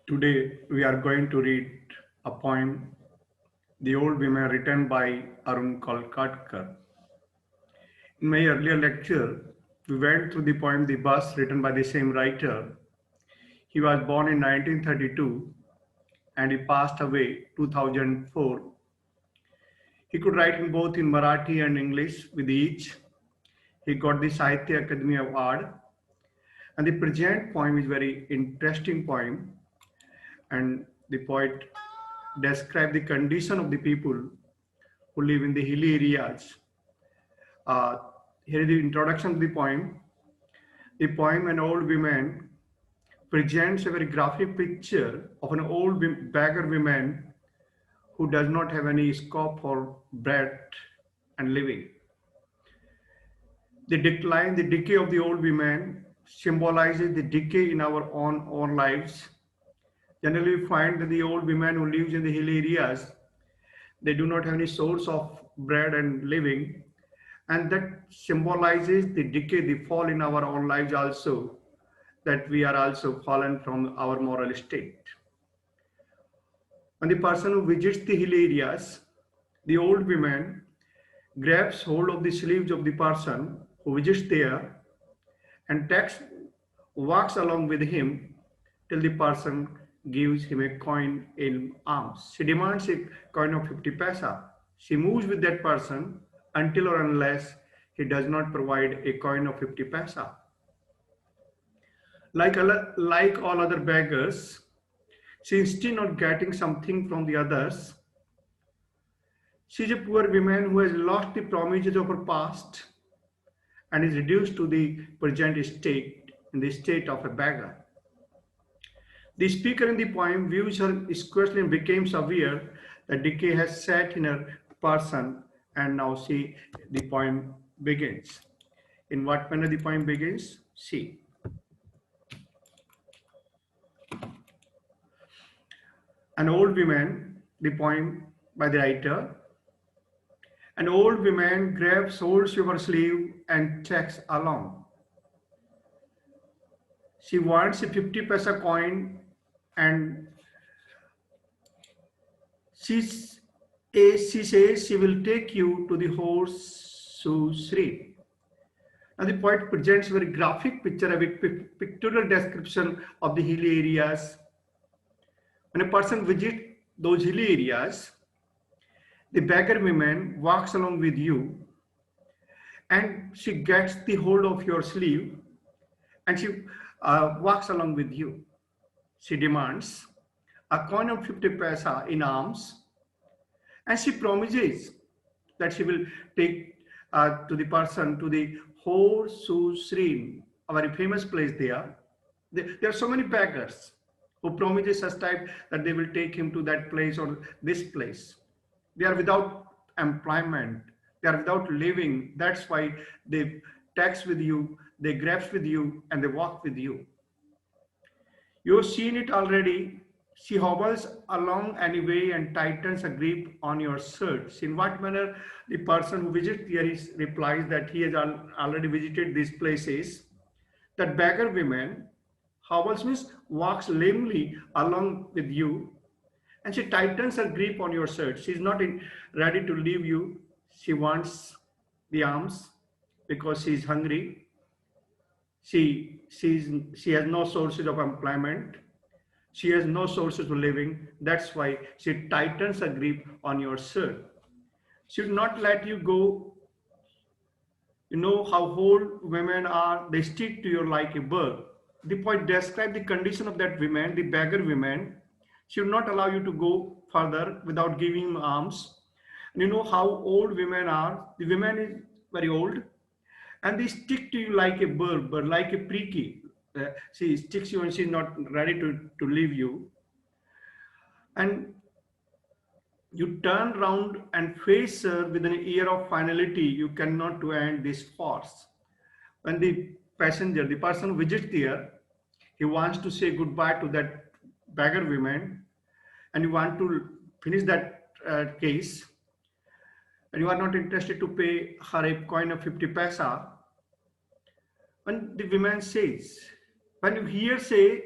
Today we are going to read a poem, The Old Women, written by Arun Kolkatkar. In my earlier lecture, we went through the poem The Bus, written by the same writer. He was born in 1932 and he passed away 2004. He could write in both in Marathi and English with each. He got the Sahitya Akademi Award. And the present poem is very interesting poem, and the poet described the condition of the people who live in the hilly areas. Uh, Here is the introduction to the poem. The poem An Old Woman presents a very graphic picture of an old beggar woman who does not have any scope for bread and living. The decline, the decay of the old woman symbolizes the decay in our own lives. Generally, we find that the old women who lives in the hill areas, they do not have any source of bread and living, and that symbolizes the decay, the fall in our own lives also, that we are also fallen from our moral state. When the person who visits the hill areas, the old woman grabs hold of the sleeves of the person who visits there and walks along with him till the person gives him a coin in alms. She demands a coin of 50 paisa. She moves with that person until or unless he does not provide a coin of 50 paisa. Like all other beggars, she is still not getting something from the others. She is a poor woman who has lost the promises of her past and is reduced to the present state, in the state of a beggar. The speaker in the poem views her squarely and becomes aware that decay has set in her person, and now see the poem begins. In what manner the poem begins? See. An old woman, the poem by the writer. An old woman grabs hold of her sleeve and checks along. She wants a 50 paisa coin and she says she will take you to the horseshoe tree. Now the poet presents a very graphic picture, a pictorial description of the hilly areas. When a person visits those hilly areas, the beggar woman walks along with you and she gets the hold of your sleeve and she walks along with you. She demands a coin of 50 paisa in alms, and she promises that she will take to the person to the horseshoe tree, a very famous place there. There are so many beggars who promises such type that they will take him to that place or this place. They are without employment, they are without living. That's why they tax with you, they grabs with you, and they walk with you. You've seen it already. She hobbles along anyway and tightens a grip on your shirt. In what manner the person who visits here replies that he has already visited these places. That beggar woman hobbles means walks lamely along with you, and she tightens her grip on your shirt. She's not ready to leave you. She wants the alms because she's hungry. She has no sources of employment. She has no sources of living. That's why she tightens her grip on your shirt. She will not let you go. You know how old women are. They stick to you like a bird. The poet describes the condition of that woman, the beggar woman. She will not allow you to go further without giving alms. And you know how old women are. The woman is very old and they stick to you like a bird, but like a pricky. She sticks you and she's not ready to leave you. And you turn round and face her with an air of finality. You cannot to end this farce. When the passenger, the person visits there, he wants to say goodbye to that beggar woman and you want to finish that case, and you are not interested to pay her a coin of 50 paisa. When the woman says, when you hear say,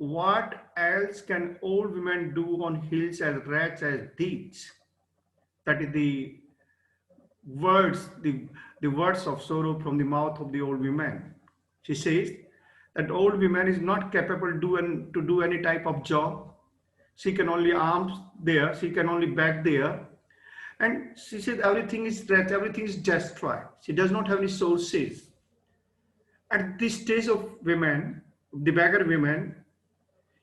what else can old women do on hills as rats as these? That is words, the words of sorrow from the mouth of the old woman. She says that old woman is not capable to do any type of job. She can only arms there, she can only back there. And she said everything is that everything is destroyed. She does not have any sources. At this stage of women, the beggar women,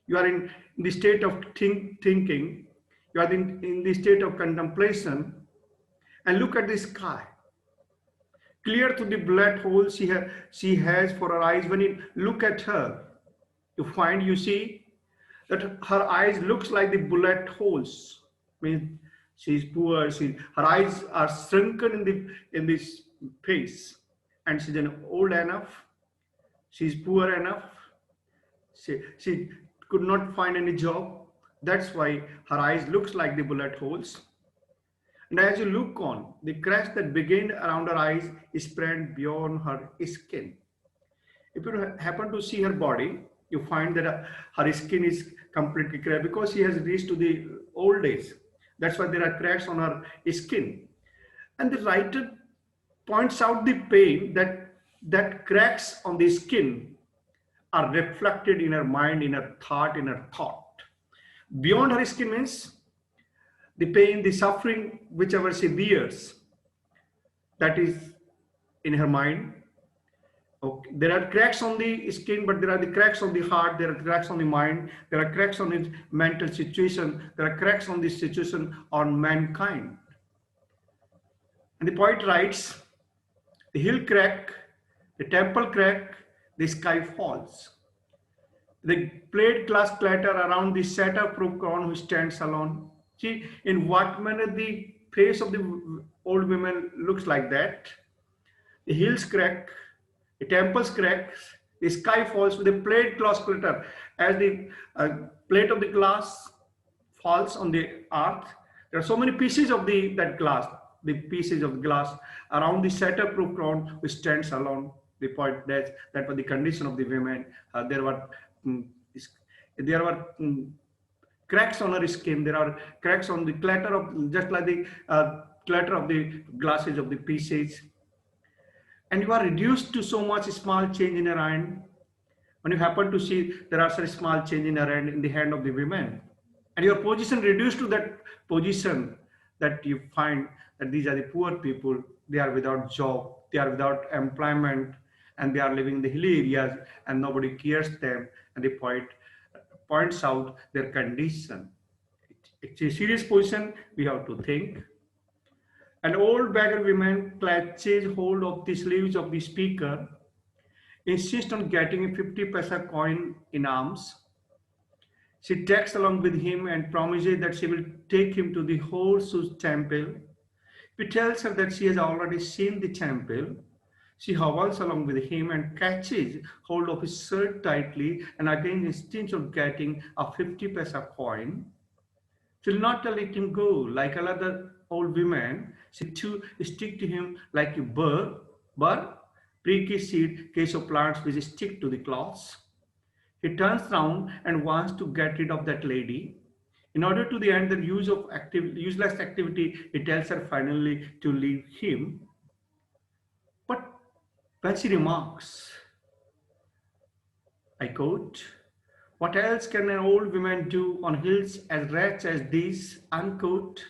you are in the state of thinking, you are in the state of contemplation, and look at the sky. Clear to the blood hole she has for her eyes. When you look at her, you see that her eyes looks like the bullet holes. Means she's poor. Her eyes are shrunken in this face, and she's old enough. She's poor enough. She could not find any job. That's why her eyes looks like the bullet holes. And as you look on, the cracks that begin around her eyes spread beyond her skin. If you happen to see her body, you find that her skin is completely cracked because she has reached to the old age. That's why there are cracks on her skin. And the writer points out the pain that cracks on the skin are reflected in her mind, in her thought. Beyond her skin means the pain, the suffering, whichever she bears, that is in her mind. Okay. There are cracks on the skin, but there are the cracks on the heart, there are cracks on the mind, there are cracks on the mental situation, there are cracks on the situation on mankind. And the poet writes, the hill crack, the temple crack, the sky falls. The plate glass clatter around the satyr-proof crown who stands alone. See, in what manner the face of the old woman looks like that. The hills crack, the temples crack, the sky falls with the plate glass clatter. As the plate of the glass falls on the earth, there are so many pieces of that glass, the pieces of glass around the satyr-proof crown which stands alone. The point that was the condition of the women. There were cracks on her skin. There are cracks on the clatter of, just like the clatter of the glasses of the pieces. And you are reduced to so much small change in her hand. When you happen to see there are such small change in her hand, in the hand of the women, and your position reduced to that position, that you find that these are the poor people. They are without job, they are without employment, and they are living in the hilly areas, and nobody cares them. And the poet points out their condition. It's a serious position. We have to think. An old beggar woman clutches hold of the sleeves of the speaker, insists on getting a 50 paisa coin in alms. She takes along with him and promises that she will take him to the Horseshoe Temple. He tells her that she has already seen the temple. She hobbles along with him and catches hold of his shirt tightly, and again instead of getting a 50 paisa coin, she will not let him go. Like another old woman, she too stick to him like a burr, pricky seed case of plants which stick to the cloths. He turns round and wants to get rid of that lady. In order to the end the useless activity, he tells her finally to leave him. But when she remarks, I quote, "What else can an old woman do on hills as wretched as these?" unquote.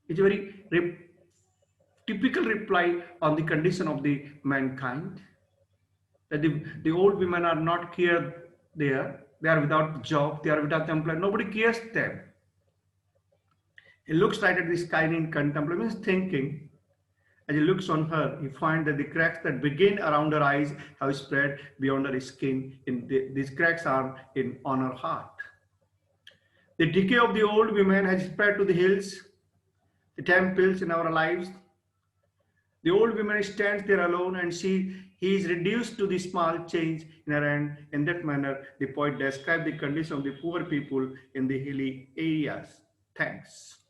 It's a very typical reply on the condition of the mankind. That the old women are not cared there. They are without job. They are without employment. Nobody cares them. He looks right at the sky in contemplation, thinking. As he looks on her, he finds that the cracks that begin around her eyes have spread beyond her skin. These cracks are on her heart. The decay of the old women has spread to the hills, the temples in our lives. The old woman stands there alone, and he is reduced to the small change in her hand. In that manner, the poet describes the condition of the poor people in the hilly areas. Thanks.